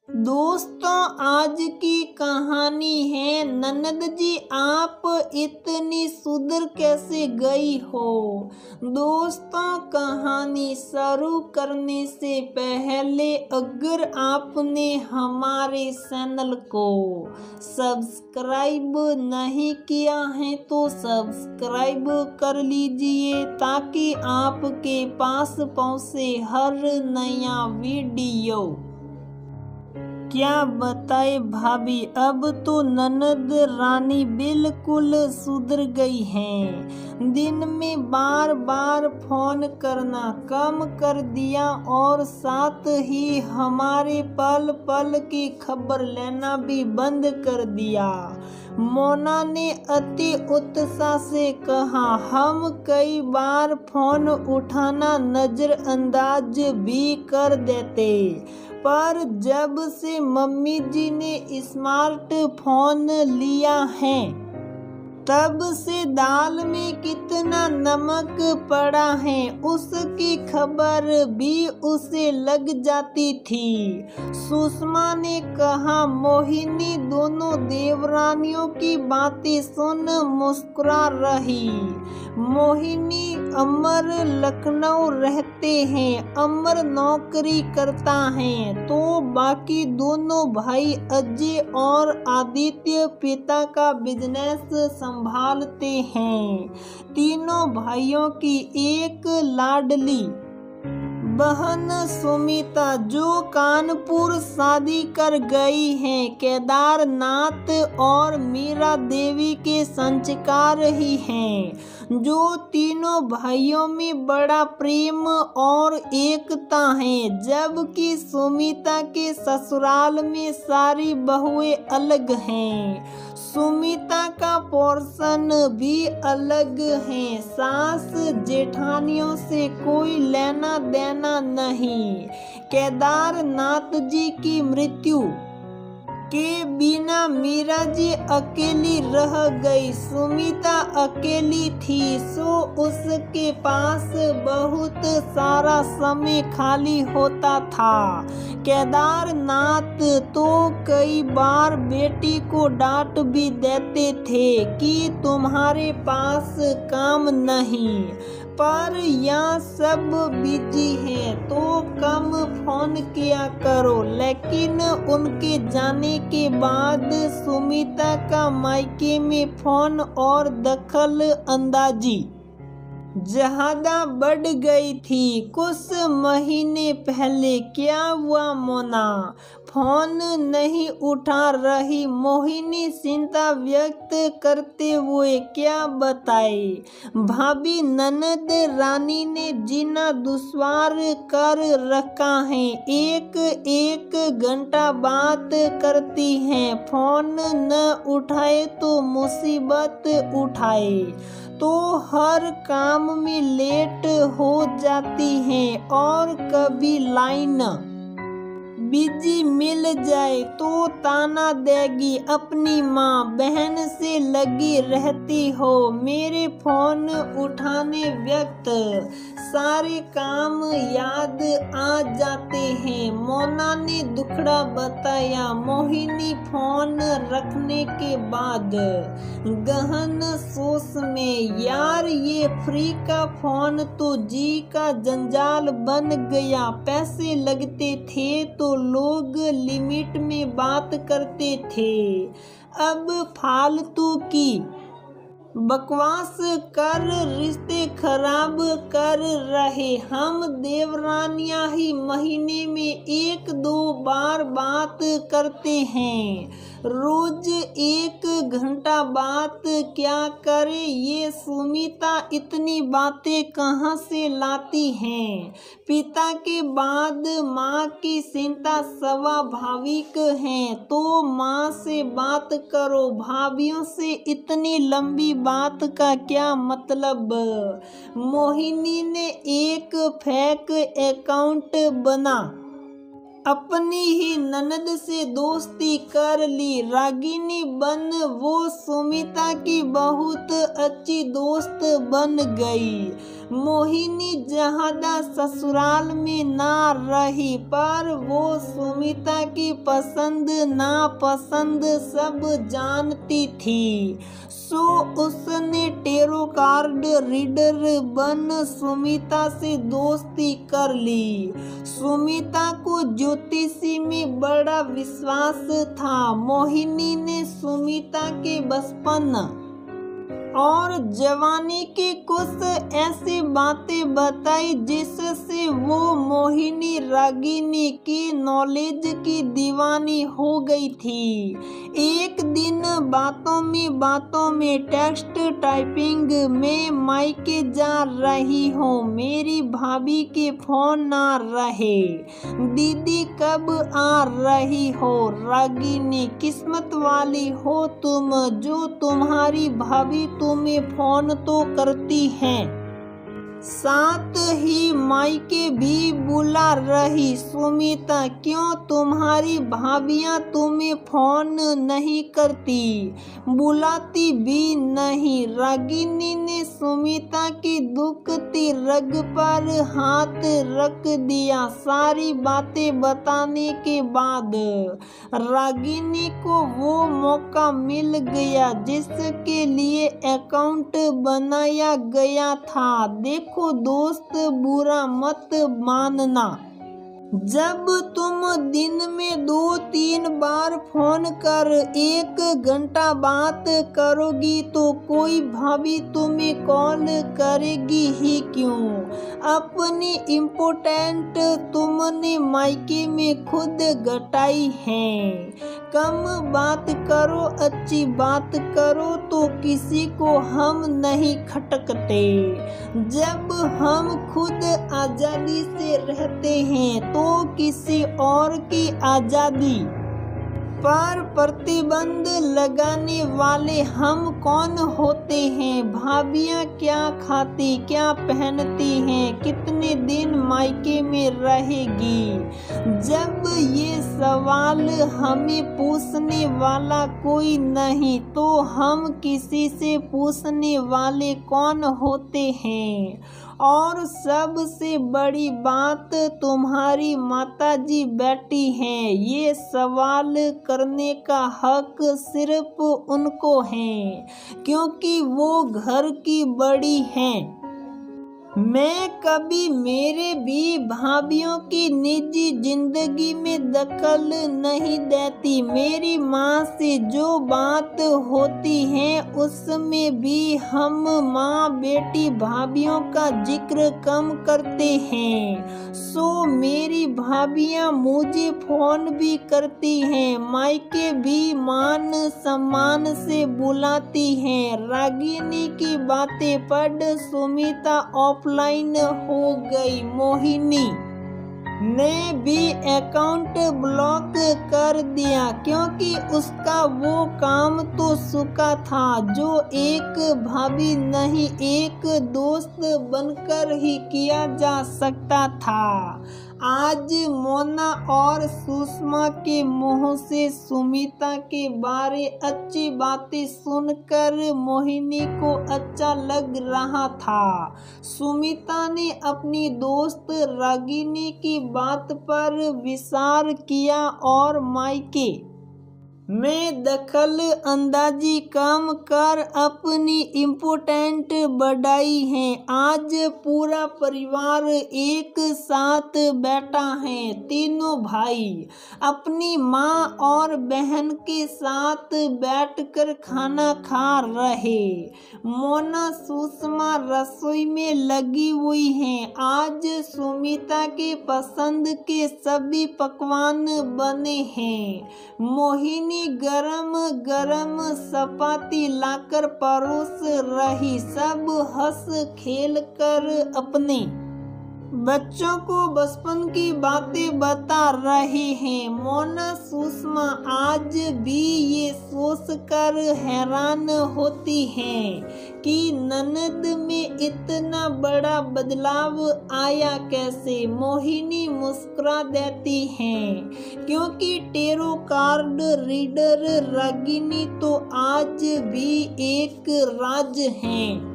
दोस्तों, आज की कहानी है ननद जी आप इतनी सुधर कैसे गई हो। दोस्तों, कहानी शुरू करने से पहले अगर आपने हमारे चैनल को सब्सक्राइब नहीं किया है तो सब्सक्राइब कर लीजिए ताकि आपके पास पहुंचे हर नया वीडियो। क्या बताए भाभी, अब तो ननद रानी बिल्कुल सुधर गई हैं। दिन में बार बार फोन करना कम कर दिया और साथ ही हमारे पल पल की खबर लेना भी बंद कर दिया। मोना ने अति उत्साह से कहा। हम कई बार फोन उठाना नजरअंदाज भी कर देते, पर जब से मम्मी जी ने स्मार्टफोन लिया है तब से दाल में कितना नमक पड़ा है उसकी खबर भी उसे लग जाती थी। सुषमा ने कहा। मोहिनी दोनों देवरानियों की बातें सुन मुस्कुरा रही। मोहिनी अमर लखनऊ रहते हैं, अमर नौकरी करता है तो बाकी दोनों भाई अजय और आदित्य पिता का बिजनेस संभालते हैं। तीनों भाइयों की एक लाडली बहन सुमिता जो कानपुर शादी कर गई है, केदारनाथ और मीरा देवी के संस्कार ही हैं। जो तीनों भाइयों में बड़ा प्रेम और एकता है, जबकि सुमिता के ससुराल में सारी बहुएं अलग हैं। सुमिता का पोर्शन भी अलग है। सास जेठानियों से कोई लेना देना नहीं। केदारनाथ जी की मृत्यु के बिना मीरा जी अकेली रह गई। सुमिता अकेली थी सो उसके पास बहुत सारा समय खाली होता था। केदारनाथ तो कई बार बेटी को डांट भी देते थे कि तुम्हारे पास काम नहीं, पर यहाँ सब बिजी हैं तो कम फोन किया करो। लेकिन उनके जाने के बाद सुमिता का मायके में फोन और दखल अंदाजी ज्यादा बढ़ गई थी। कुछ महीने पहले क्या हुआ मोना, फोन नहीं उठा रही। मोहिनी चिंता व्यक्त करते हुए क्या बताए। भाभी, ननद रानी ने जीना दुश्वार कर रखा है। एक एक घंटा बात करती हैं, फोन न उठाए तो मुसीबत उठाए तो हर काम में लेट हो जाती हैं और कभी लाइन बिजी मिल जाए तो ताना देगी। अपनी माँ बहन से लगी रहती हो, मेरे फोन उठाने व्यक्त सारे काम याद आ जाते हैं। मोना ने दुखड़ा बताया। मोहिनी फोन रखने के बाद गहन सोच में, यार ये फ्री का फोन तो जी का जंजाल बन गया। पैसे लगते थे तो लोग लिमिट में बात करते थे, अब फालतू की बकवास कर रिश्ते खराब कर रहे। हम देवरानियां ही महीने में 1-2 बार बात करते हैं, रोज 1 घंटा बात क्या करे। ये सुमिता इतनी बातें कहाँ से लाती हैं। पिता के बाद माँ की चिंता स्वाभाविक है तो माँ से बात करो, भाभीियों से इतनी लंबी बात का क्या मतलब। मोहिनी ने एक फेक अकाउंट बना अपनी ही ननद से दोस्ती कर ली। रागिनी बन वो सुमिता की बहुत अच्छी दोस्त बन गई। मोहिनी ज्यादा ससुराल में ना रही, पर वो सुमिता की पसंद नापसंद सब जानती थी। सो उसने टेरो कार्ड रीडर बन सुमिता से दोस्ती कर ली। सुमिता को ज्योतिषी में बड़ा विश्वास था। मोहिनी ने सुमिता के बचपन और जवानी की कुछ ऐसी बातें बताई जिससे वो मोहिनी रागिनी की नॉलेज की दीवानी हो गई थी। एक दिन बातों में टेक्स्ट टाइपिंग में मायके जा रही हो, मेरी भाभी के फोन ना रहे। दीदी कब आ रही हो? रागिनी, किस्मत वाली हो तुम जो तुम्हारी भाभी तुम्हें फोन तो करती हैं। साथ ही मायके भी बुला रही। सुमिता, क्यों तुम्हारी भाभियां तुम्हें फोन नहीं करती? बुलाती भी नहीं। रागिनी ने सुमिता की दुखती रग पर हाथ रख दिया। सारी बातें बताने के बाद रागिनी को वो मौका मिल गया जिसके लिए अकाउंट बनाया गया था। देखो दोस्त, बुरा मत मानना। जब तुम दिन में 2-3 बार फोन कर 1 घंटा बात करोगी तो कोई भाभी तुम्हें कॉल करेगी ही क्यों? अपनी इम्पोर्टेंट तुमने मायके में खुद घटाई है। कम बात करो, अच्छी बात करो तो किसी को हम नहीं खटकते। जब हम खुद आजादी से रहते हैं तो किसी और की आजादी पर प्रतिबंध लगाने वाले हम कौन होते हैं? भाभियां क्या खाती, क्या पहनती हैं, कितने दिन मायके में रहेगी? जब ये सवाल हमें पूछने वाला कोई नहीं तो हम किसी से पूछने वाले कौन होते हैं? और सबसे बड़ी बात, तुम्हारी माताजी बैठी हैं। ये सवाल करने का हक सिर्फ उनको है क्योंकि वो घर की बड़ी हैं। मैं कभी मेरे भी भाभियों की निजी जिंदगी में दखल नहीं देती। मेरी माँ से जो बात होती है उसमें भी हम माँ बेटी भाभियों का जिक्र कम करते हैं। सो मेरी भाभियाँ मुझे फोन भी करती हैं, मायके भी मान सम्मान से बुलाती हैं। रागिनी की बातें पढ़ सुमिता ऑफलाइन हो गई। मोहिनी ने भी अकाउंट ब्लॉक कर दिया क्योंकि उसका वो काम तो चुका था जो एक भाभी नहीं एक दोस्त बनकर ही किया जा सकता था। आज मोना और सुषमा के मुंह से सुमिता के बारे अच्छी बातें सुनकर मोहिनी को अच्छा लग रहा था। सुमिता ने अपनी दोस्त रागिनी की बात पर विचार किया और मायके में दखल अंदाजी कम कर अपनी इम्पोर्टेंट बढ़ाई है। आज पूरा परिवार एक साथ बैठा है। तीनों भाई अपनी माँ और बहन के साथ बैठकर खाना खा रहे। मोना सुषमा रसोई में लगी हुई हैं। आज सुमिता के पसंद के सभी पकवान बने हैं। मोहिनी गरम गरम चपाती लाकर परोस रही। सब हंस खेल कर अपने बच्चों को बचपन की बातें बता रहे हैं। मोना सुषमा आज भी ये सोचकर हैरान होती हैं कि ननद में इतना बड़ा बदलाव आया कैसे। मोहिनी मुस्कुरा देती हैं क्योंकि टेरो कार्ड रीडर रागिनी तो आज भी एक राज हैं।